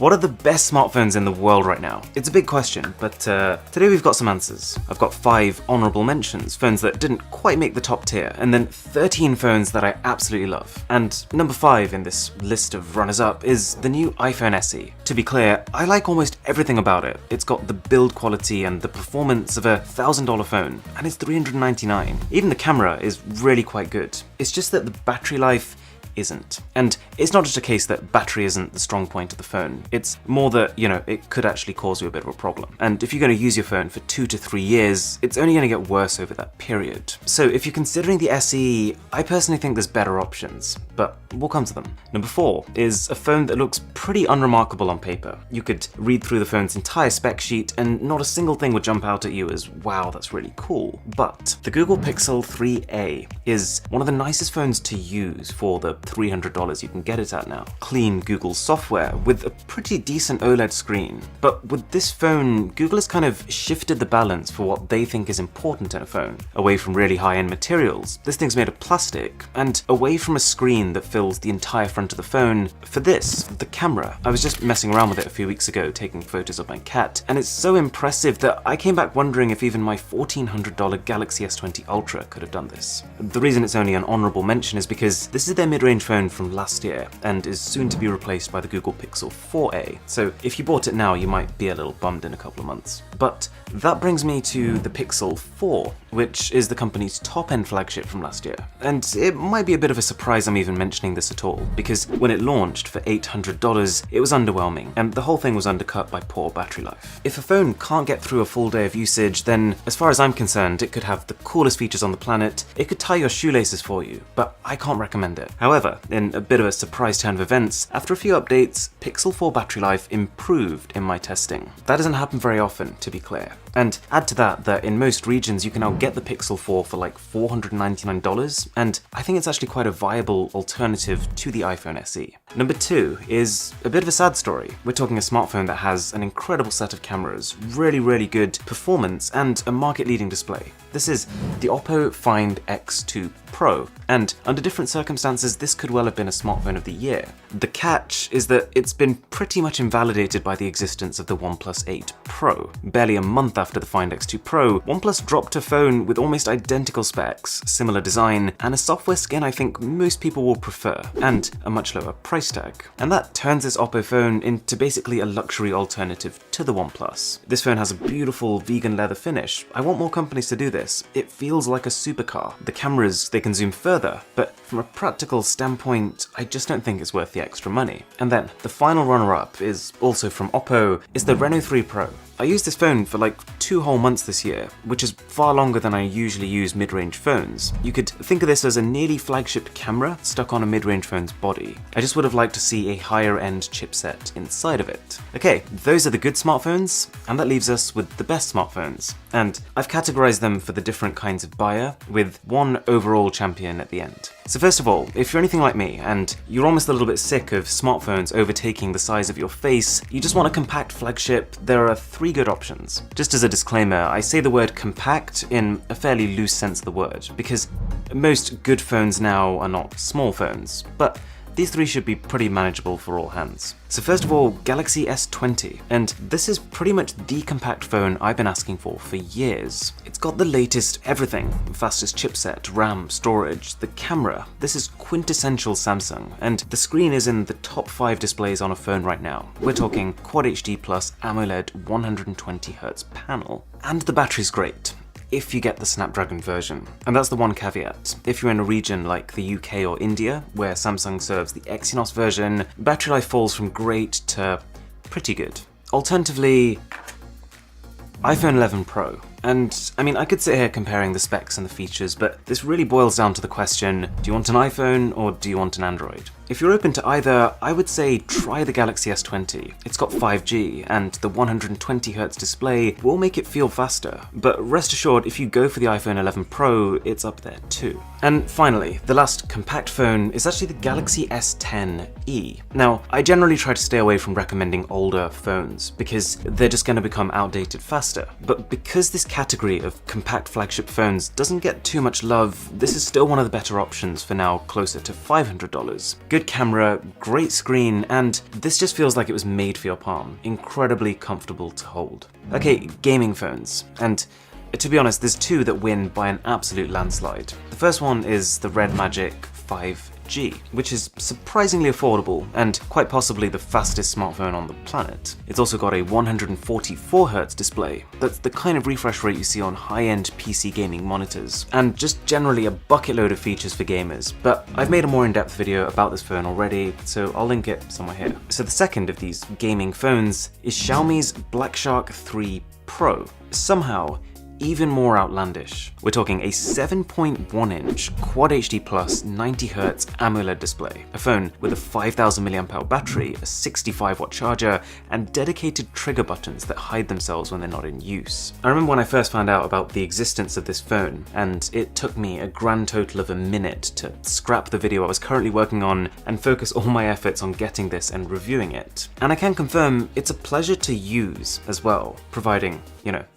What are the best smartphones in the world right now? It's a big question, but today we've got some answers. I've got 5 honorable mentions, phones that didn't quite make the top tier, and then 13 phones that I absolutely love. And number 5 in this list of runners-up is the new iPhone SE. To be clear, I like almost everything about it. It's got the build quality and the performance of a $1,000 phone, and it's $399. Even the camera is really quite good. It's just that the battery life isn't. And it's not just a case that battery isn't the strong point of the phone. It's more that, it could actually cause you a bit of a problem. And if you're going to use your phone for 2 to 3 years, it's only going to get worse over that period. So if you're considering the SE, I personally think there's better options, but we'll come to them. Number 4 is a phone that looks pretty unremarkable on paper. You could read through the phone's entire spec sheet and not a single thing would jump out at you as, wow, that's really cool. But the Google Pixel 3a is one of the nicest phones to use for the $300 you can get it at now. Clean Google software with a pretty decent OLED screen. But with this phone, Google has kind of shifted the balance for what they think is important in a phone. Away from really high-end materials, this thing's made of plastic, and away from a screen that fills the entire front of the phone, for this, the camera. I was just messing around with it a few weeks ago, taking photos of my cat, and it's so impressive that I came back wondering if even my $1,400 Galaxy S20 Ultra could have done this. The reason it's only an honorable mention is because this is their mid-range phone from last year and is soon to be replaced by the Google Pixel 4a. So if you bought it now, you might be a little bummed in a couple of months. But that brings me to the Pixel 4, which is the company's top-end flagship from last year. And it might be a bit of a surprise I'm even mentioning this at all, because when it launched for $800, it was underwhelming, and the whole thing was undercut by poor battery life. If a phone can't get through a full day of usage, then as far as I'm concerned, it could have the coolest features on the planet, it could tie your shoelaces for you, but I can't recommend it. However, in a bit of a surprise turn of events, after a few updates, Pixel 4 battery life improved in my testing. That doesn't happen very often, to be clear. And add to that in most regions you can now get the Pixel 4 for like $499, and I think it's actually quite a viable alternative to the iPhone SE. Number 2 is a bit of a sad story. We're talking a smartphone that has an incredible set of cameras, really good performance, and a market-leading display. This is the Oppo Find X2 Pro, and under different circumstances this could well have been a smartphone of the year. The catch is that it's been pretty much invalidated by the existence of the OnePlus 8 Pro. Barely a month after the Find X2 Pro, OnePlus dropped a phone with almost identical specs, similar design, and a software skin I think most people will prefer, and a much lower price tag. And that turns this Oppo phone into basically a luxury alternative to the OnePlus. This phone has a beautiful vegan leather finish. I want more companies to do this. It feels like a supercar. The cameras, they can zoom further, but from a practical standpoint, I just don't think it's worth the extra money. And then, the final runner-up is also from Oppo, is the Reno 3 Pro. I used this phone for like 2 whole months this year, which is far longer than I usually use mid-range phones. You could think of this as a nearly flagship camera stuck on a mid-range phone's body. I just would have liked to see a higher-end chipset inside of it. Okay, those are the good smartphones, and that leaves us with the best smartphones. And I've categorized them for the different kinds of buyer, with one overall champion at the end. So first of all, if you're anything like me, and you're almost a little bit sick of smartphones overtaking the size of your face, you just want a compact flagship, there are 3 good options. Just as a disclaimer, I say the word compact in a fairly loose sense of the word, because most good phones now are not small phones, but these 3 should be pretty manageable for all hands. So first of all, Galaxy S20, and this is pretty much the compact phone I've been asking for years. It's got the latest everything, fastest chipset, RAM, storage, the camera. This is quintessential Samsung, and the screen is in the top 5 displays on a phone right now. We're talking Quad HD Plus AMOLED 120Hz panel, and the battery's great if you get the Snapdragon version. And that's the one caveat. If you're in a region like the UK or India, where Samsung serves the Exynos version, battery life falls from great to pretty good. Alternatively, iPhone 11 Pro. And I mean, I could sit here comparing the specs and the features, but this really boils down to the question, do you want an iPhone or do you want an Android? If you're open to either, I would say try the Galaxy S20. It's got 5G, and the 120Hz display will make it feel faster. But rest assured, if you go for the iPhone 11 Pro, it's up there too. And finally, the last compact phone is actually the Galaxy S10e. Now, I generally try to stay away from recommending older phones, because they're just going to become outdated faster. But because this category of compact flagship phones doesn't get too much love, this is still one of the better options for now closer to $500. Good Good camera, great screen, and this just feels like it was made for your palm. Incredibly comfortable to hold. Okay, gaming phones. And to be honest, there's two that win by an absolute landslide. The first one is the Red Magic 5G, which is surprisingly affordable and quite possibly the fastest smartphone on the planet. It's also got a 144Hz display. That's the kind of refresh rate you see on high-end PC gaming monitors, and just generally a bucket load of features for gamers. But I've made a more in-depth video about this phone already, so I'll link it somewhere here. So the second of these gaming phones is Xiaomi's Black Shark 3 Pro. Somehow, even more outlandish. We're talking a 7.1-inch Quad HD Plus 90Hz AMOLED display, a phone with a 5000 mAh battery, a 65-watt charger, and dedicated trigger buttons that hide themselves when they're not in use. I remember when I first found out about the existence of this phone, and it took me a grand total of a minute to scrap the video I was currently working on and focus all my efforts on getting this and reviewing it. And I can confirm it's a pleasure to use as well, providing,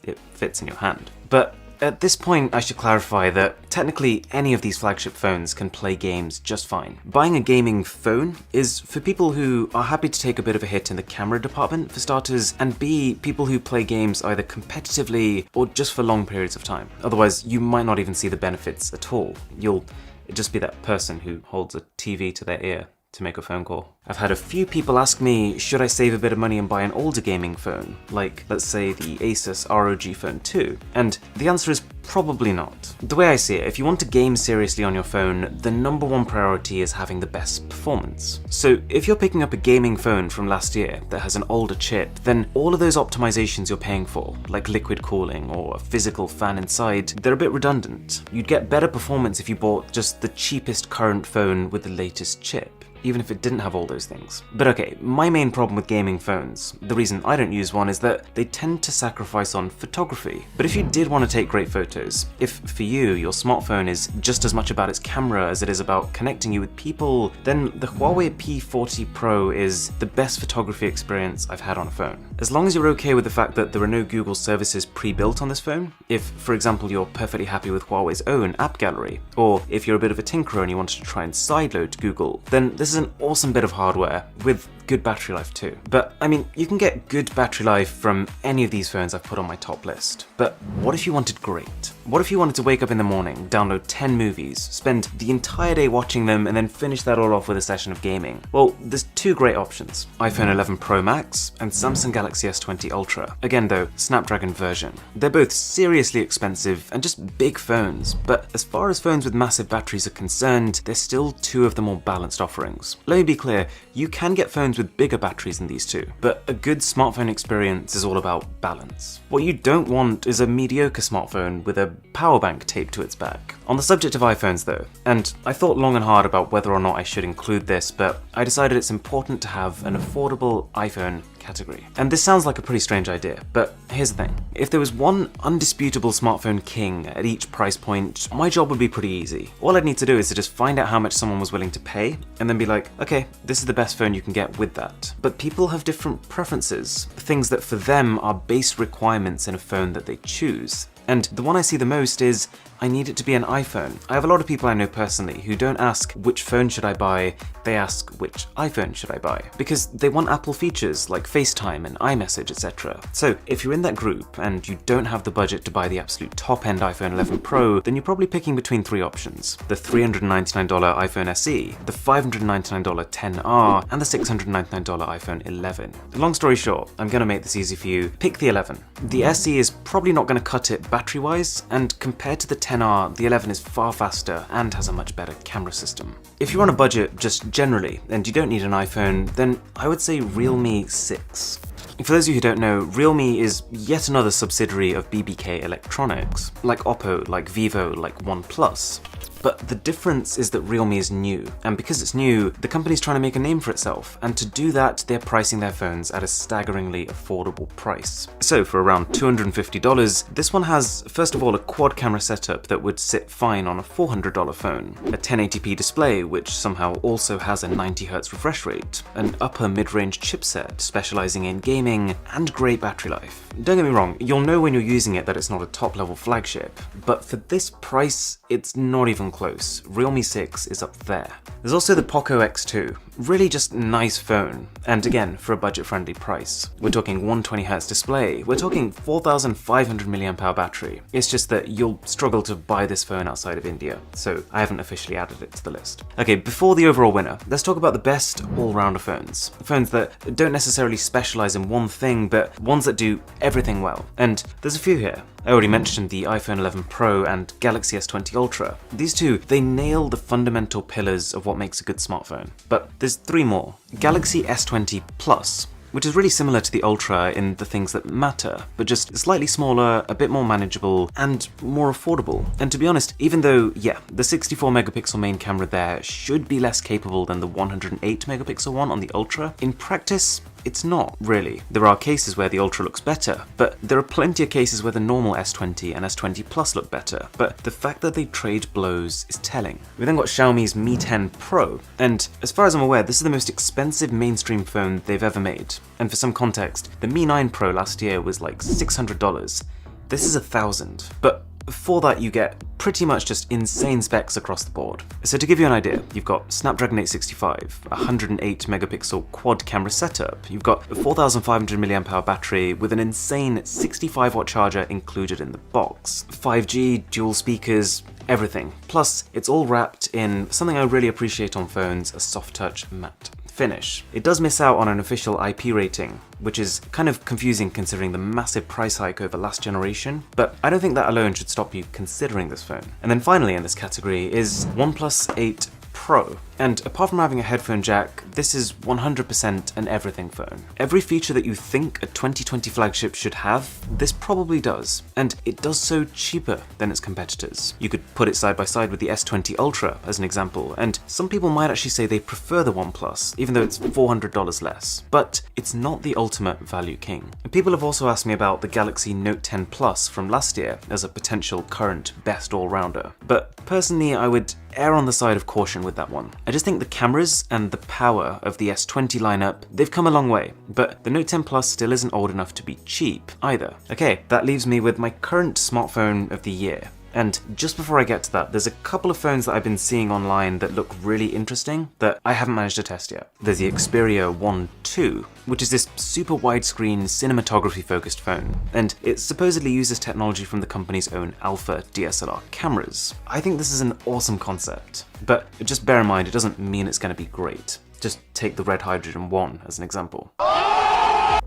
it fits in your hand. But at this point, I should clarify that technically any of these flagship phones can play games just fine. Buying a gaming phone is for people who are happy to take a bit of a hit in the camera department, for starters, and B, people who play games either competitively or just for long periods of time. Otherwise, you might not even see the benefits at all. You'll just be that person who holds a TV to their ear to make a phone call. I've had a few people ask me, should I save a bit of money and buy an older gaming phone, like let's say the Asus ROG Phone 2? And the answer is probably not. The way I see it, if you want to game seriously on your phone, the number one priority is having the best performance. So if you're picking up a gaming phone from last year that has an older chip, then all of those optimizations you're paying for, like liquid cooling or a physical fan inside, they're a bit redundant. You'd get better performance if you bought just the cheapest current phone with the latest chip, even if it didn't have all those things. But okay, my main problem with gaming phones, the reason I don't use one, is that they tend to sacrifice on photography. But if you did want to take great photos, if for you, your smartphone is just as much about its camera as it is about connecting you with people, then the Huawei P40 Pro is the best photography experience I've had on a phone. As long as you're okay with the fact that there are no Google services pre-built on this phone, if, for example, you're perfectly happy with Huawei's own app gallery, or if you're a bit of a tinkerer and you wanted to try and sideload Google, then this is an awesome bit of hardware with good battery life too. But I mean, you can get good battery life from any of these phones I've put on my top list. But what if you wanted great? What if you wanted to wake up in the morning, download 10 movies, spend the entire day watching them, and then finish that all off with a session of gaming? Well, there's two great options: iPhone 11 Pro Max and Samsung Galaxy S20 Ultra. Again though, Snapdragon version. They're both seriously expensive and just big phones, but as far as phones with massive batteries are concerned, they're still two of the more balanced offerings. Let me be clear, you can get phones with bigger batteries than these two, but a good smartphone experience is all about balance. What you don't want is a mediocre smartphone with a power bank taped to its back. On the subject of iPhones though, and I thought long and hard about whether or not I should include this, but I decided it's important to have an affordable iPhone category. And this sounds like a pretty strange idea, but here's the thing. If there was one undisputable smartphone king at each price point, my job would be pretty easy. All I'd need to do is to just find out how much someone was willing to pay, and then be like, okay, this is the best phone you can get with that. But people have different preferences, things that for them are base requirements in a phone that they choose. And the one I see the most is, I need it to be an iPhone. I have a lot of people I know personally who don't ask which phone should I buy, they ask which iPhone should I buy, because they want Apple features like FaceTime and iMessage, etc. So if you're in that group and you don't have the budget to buy the absolute top-end iPhone 11 Pro, then you're probably picking between three options: the $399 iPhone SE, the $599 XR, and the $699 iPhone 11. Long story short, I'm gonna make this easy for you. Pick the 11. The SE is probably not gonna cut it battery-wise, and compared to the XR, the 11 is far faster and has a much better camera system. If you're on a budget just generally, and you don't need an iPhone, then I would say Realme 6. For those of you who don't know, Realme is yet another subsidiary of BBK Electronics, like Oppo, like Vivo, like OnePlus. But the difference is that Realme is new, and because it's new, the company's trying to make a name for itself, and to do that, they're pricing their phones at a staggeringly affordable price. So for around $250, this one has, first of all, a quad camera setup that would sit fine on a $400 phone, a 1080p display which somehow also has a 90Hz refresh rate, an upper mid-range chipset specializing in gaming, and great battery life. Don't get me wrong, you'll know when you're using it that it's not a top-level flagship, but for this price, it's not even close. Realme 6 is up there. There's also the Poco X2. Really just nice phone, and again, for a budget-friendly price. We're talking 120Hz display, we're talking 4500 mAh battery. It's just that you'll struggle to buy this phone outside of India, so I haven't officially added it to the list. Okay, before the overall winner, let's talk about the best all-rounder phones. Phones that don't necessarily specialize in one thing, but ones that do everything well. And there's a few here. I already mentioned the iPhone 11 Pro and Galaxy S20 Ultra. These two, they nail the fundamental pillars of what makes a good smartphone. But there's three more. Galaxy S20 Plus, which is really similar to the Ultra in the things that matter, but just slightly smaller, a bit more manageable, and more affordable. And to be honest, even though, yeah, the 64 megapixel main camera there should be less capable than the 108 megapixel one on the Ultra, in practice, it's not, really. There are cases where the Ultra looks better, but there are plenty of cases where the normal S20 and S20 Plus look better, but the fact that they trade blows is telling. We then got Xiaomi's Mi 10 Pro, and as far as I'm aware, this is the most expensive mainstream phone they've ever made. And for some context, the Mi 9 Pro last year was like $600. This is $1,000, but for that you get pretty much just insane specs across the board. So to give you an idea, you've got Snapdragon 865, 108 megapixel quad camera setup, you've got a 4500 mAh battery with an insane 65 watt charger included in the box, 5G, dual speakers, everything. Plus, it's all wrapped in something I really appreciate on phones, a soft touch matte finish. It does miss out on an official IP rating, which is kind of confusing considering the massive price hike over last generation, but I don't think that alone should stop you considering this phone. And then finally in this category is OnePlus 8 Pro. And apart from having a headphone jack, this is 100% an everything phone. Every feature that you think a 2020 flagship should have, this probably does. And it does so cheaper than its competitors. You could put it side by side with the S20 Ultra as an example, and some people might actually say they prefer the OnePlus, even though it's $400 less. But it's not the ultimate value king. And people have also asked me about the Galaxy Note 10 Plus from last year as a potential current best all-rounder. But personally, I would err on the side of caution with that one. I just think the cameras and the power of the S20 lineup, they've come a long way, but the Note 10 Plus still isn't old enough to be cheap either. Okay, that leaves me with my current smartphone of the year. And just before I get to that, there's a couple of phones that I've been seeing online that look really interesting that I haven't managed to test yet. There's the Xperia 1 II, which is this super widescreen cinematography focused phone, and it supposedly uses technology from the company's own Alpha DSLR cameras. I think this is an awesome concept, but just bear in mind it doesn't mean it's going to be great. Just take the Red Hydrogen 1 as an example.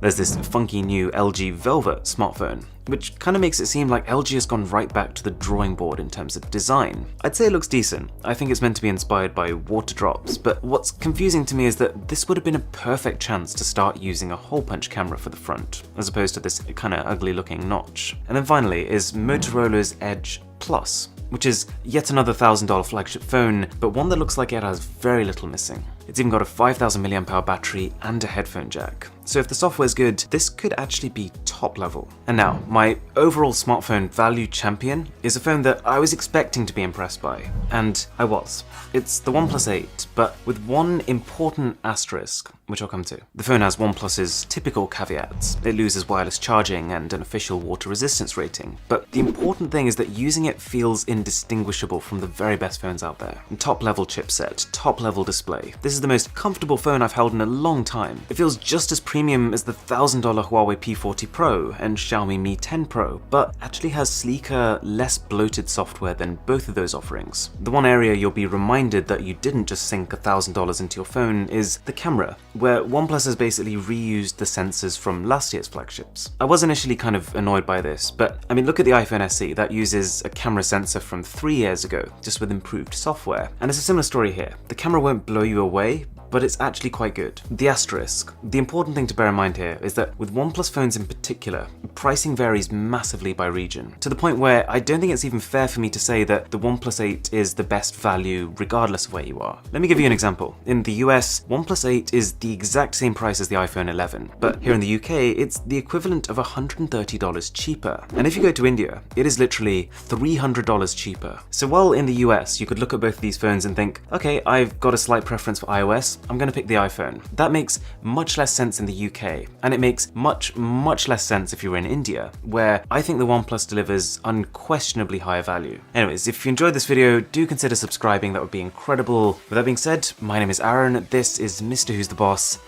There's this funky new LG Velvet smartphone, which kind of makes it seem like LG has gone right back to the drawing board in terms of design. I'd say it looks decent. I think it's meant to be inspired by water drops, but what's confusing to me is that this would have been a perfect chance to start using a hole punch camera for the front, as opposed to this kind of ugly looking notch. And then finally is Motorola's Edge Plus, which is yet another $1,000 flagship phone, but one that looks like it has very little missing. It's even got a 5000 mAh battery and a headphone jack. So if the software's good, this could actually be top level. And now, my overall smartphone value champion is a phone that I was expecting to be impressed by, and I was. It's the OnePlus 8, but with one important asterisk, which I'll come to. The phone has OnePlus's typical caveats. It loses wireless charging and an official water resistance rating, but the important thing is that using it feels indistinguishable from the very best phones out there. Top level chipset, top level display. This is the most comfortable phone I've held in a long time. It feels just as premium as the $1,000 Huawei P40 Pro and Xiaomi Mi 10 Pro, but actually has sleeker, less bloated software than both of those offerings. The one area you'll be reminded that you didn't just sink $1,000 into your phone is the camera, where OnePlus has basically reused the sensors from last year's flagships. I was initially kind of annoyed by this, but I mean, look at the iPhone SE, that uses a camera sensor from 3 years ago, just with improved software. And it's a similar story here. The camera won't blow you away, but it's actually quite good. The asterisk. The important thing to bear in mind here is that with OnePlus phones in particular, pricing varies massively by region, to the point where I don't think it's even fair for me to say that the OnePlus 8 is the best value regardless of where you are. Let me give you an example. In the US, OnePlus 8 is the exact same price as the iPhone 11, but here in the UK, it's the equivalent of $130 cheaper. And if you go to India, it is literally $300 cheaper. So while in the US, you could look at both of these phones and think, okay, I've got a slight preference for iOS, choice, I'm going to pick the iPhone. That makes much less sense in the UK, and it makes much less sense if you're in India, where I think the OnePlus delivers unquestionably higher value. Anyways, if you enjoyed this video, do consider subscribing, that would be incredible. With that being said, my name is Aaron, this is Mr. Who's the Boss,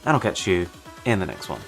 and I'll catch you in the next one.